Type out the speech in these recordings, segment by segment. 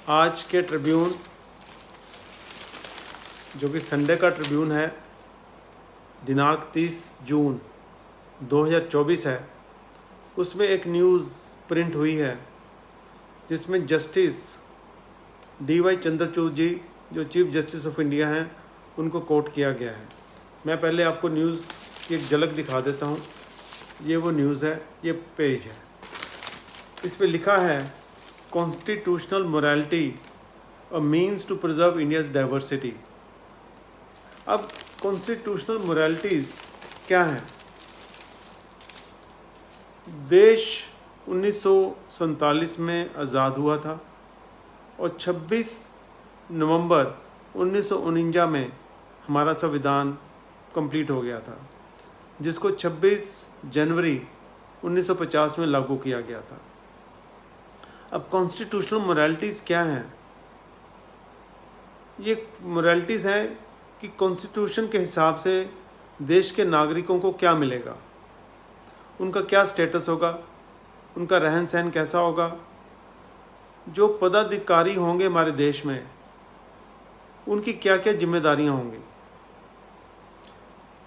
आज के ट्रिब्यून, जो कि संडे का ट्रिब्यून है, दिनांक 30 जून 2024 है, उसमें एक न्यूज़ प्रिंट हुई है जिसमें जस्टिस DY चंद्रचूड़ जी, जो चीफ जस्टिस ऑफ इंडिया हैं, उनको कोट किया गया है। मैं पहले आपको न्यूज़ की एक झलक दिखा देता हूँ। ये वो न्यूज़ है, ये पेज है। इस पे लिखा है constitutional morality a means to preserve India's diversity. अब कॉन्स्टिट्यूशनल मोरालिटीज़ क्या हैं? देश 1947 में आज़ाद हुआ था और 26 नवंबर 1949 में हमारा संविधान कंप्लीट हो गया था, जिसको 26 जनवरी 1950 में लागू किया गया था। अब कॉन्स्टिट्यूशनल मोरालिटीज़ क्या हैं? ये मोरालिटीज़ हैं कि कॉन्स्टिट्यूशन के हिसाब से देश के नागरिकों को क्या मिलेगा, उनका क्या स्टेटस होगा, उनका रहन सहन कैसा होगा, जो पदाधिकारी होंगे हमारे देश में उनकी क्या क्या जिम्मेदारियां होंगी,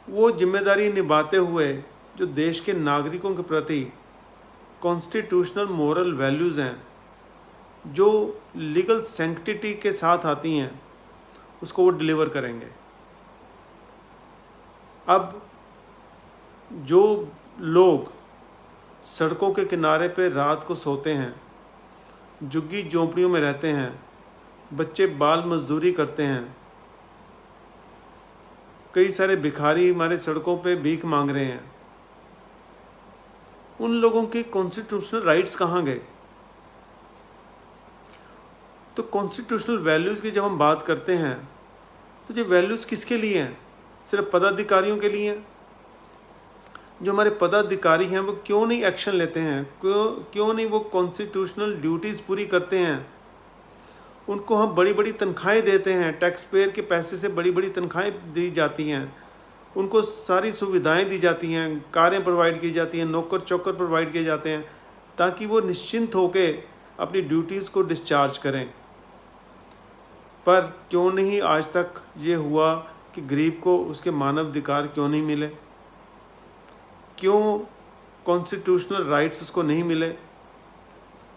वो जिम्मेदारी निभाते हुए जो देश के नागरिकों के प्रति कॉन्स्टिट्यूशनल मोरल वैल्यूज़ हैं, जो लीगल सैंक्टिटी के साथ आती हैं, उसको वो डिलीवर करेंगे। अब जो लोग सड़कों के किनारे पे रात को सोते हैं, झुग्गी झोंपड़ियों में रहते हैं, बच्चे बाल मजदूरी करते हैं, कई सारे भिखारी हमारे सड़कों पे भीख मांग रहे हैं, उन लोगों के कॉन्स्टिट्यूशनल राइट्स कहाँ गए? तो कॉन्स्टिट्यूशनल वैल्यूज़ की जब हम बात करते हैं तो ये वैल्यूज़ किसके लिए हैं? सिर्फ पदाधिकारियों के लिए हैं? जो हमारे पदाधिकारी हैं वो क्यों नहीं एक्शन लेते हैं? क्यों नहीं वो कॉन्स्टिट्यूशनल ड्यूटीज़ पूरी करते हैं? उनको हम बड़ी बड़ी तनख्वाहें देते हैं, टैक्स पेयर के पैसे से बड़ी बड़ी तनख्वाहें दी जाती हैं, उनको सारी सुविधाएं दी जाती हैं, कारें प्रोवाइड की जाती हैं, नौकर चौकर प्रोवाइड किए जाते हैं, ताकि वो निश्चिंत होकर अपनी ड्यूटीज़ को डिस्चार्ज करें। पर क्यों नहीं आज तक ये हुआ कि गरीब को उसके मानव अधिकार क्यों नहीं मिले? क्यों कॉन्स्टिट्यूशनल राइट्स उसको नहीं मिले?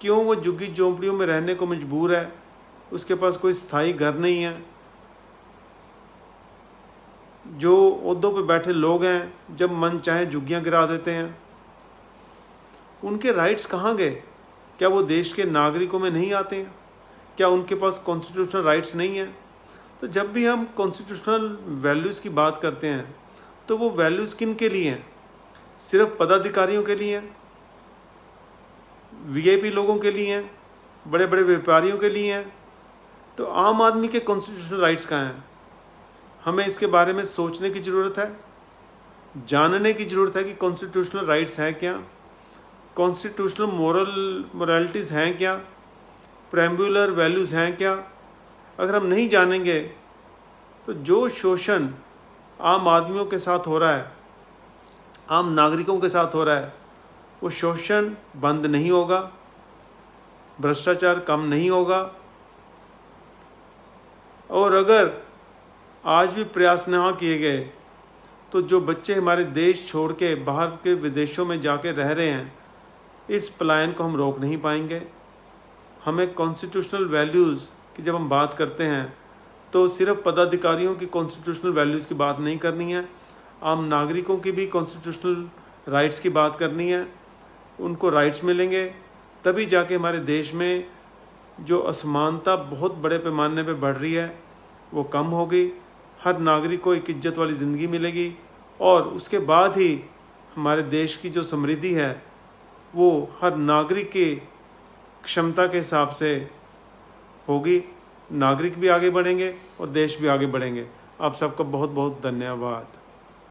क्यों वो झुग्गी झोंपड़ियों में रहने को मजबूर है? उसके पास कोई स्थायी घर नहीं है। जो ओहदों पे बैठे लोग हैं, जब मन चाहे झुग्गियाँ गिरा देते हैं। उनके राइट्स कहाँ गए? क्या वो देश के नागरिकों में नहीं आते हैं? क्या उनके पास कॉन्स्टिट्यूशनल राइट्स नहीं हैं? तो जब भी हम कॉन्स्टिट्यूशनल वैल्यूज़ की बात करते हैं तो वो वैल्यूज़ किन के लिए हैं? सिर्फ पदाधिकारियों के लिए हैं? VIP लोगों के लिए हैं? बड़े बड़े व्यापारियों के लिए हैं? तो आम आदमी के कॉन्स्टिट्यूशनल राइट्स कहाँ हैं? हमें इसके बारे में सोचने की ज़रूरत है, जानने की ज़रूरत है कि कॉन्स्टिट्यूशनल राइट्स हैं क्या, कॉन्स्टिट्यूशनल मोरालिटीज़ हैं क्या, प्रेम्बुलर वैल्यूज़ हैं क्या। अगर हम नहीं जानेंगे तो जो शोषण आम आदमियों के साथ हो रहा है, आम नागरिकों के साथ हो रहा है, वो शोषण बंद नहीं होगा, भ्रष्टाचार कम नहीं होगा। और अगर आज भी प्रयास न किए गए तो जो बच्चे हमारे देश छोड़ के बाहर के विदेशों में जाके रह रहे हैं, इस पलायन को हम रोक नहीं पाएंगे। हमें कॉन्स्टिट्यूशनल वैल्यूज़ की जब हम बात करते हैं तो सिर्फ पदाधिकारियों की कॉन्स्टिट्यूशनल वैल्यूज़ की बात नहीं करनी है, आम नागरिकों की भी कॉन्स्टिट्यूशनल राइट्स की बात करनी है। उनको राइट्स मिलेंगे तभी जाके हमारे देश में जो असमानता बहुत बड़े पैमाने पे बढ़ रही है वो कम होगी, हर नागरिक को एक इज्जत वाली ज़िंदगी मिलेगी, और उसके बाद ही हमारे देश की जो समृद्धि है वो हर नागरिक की क्षमता के हिसाब से होगी। नागरिक भी आगे बढ़ेंगे और देश भी आगे बढ़ेंगे। आप सबका बहुत बहुत धन्यवाद।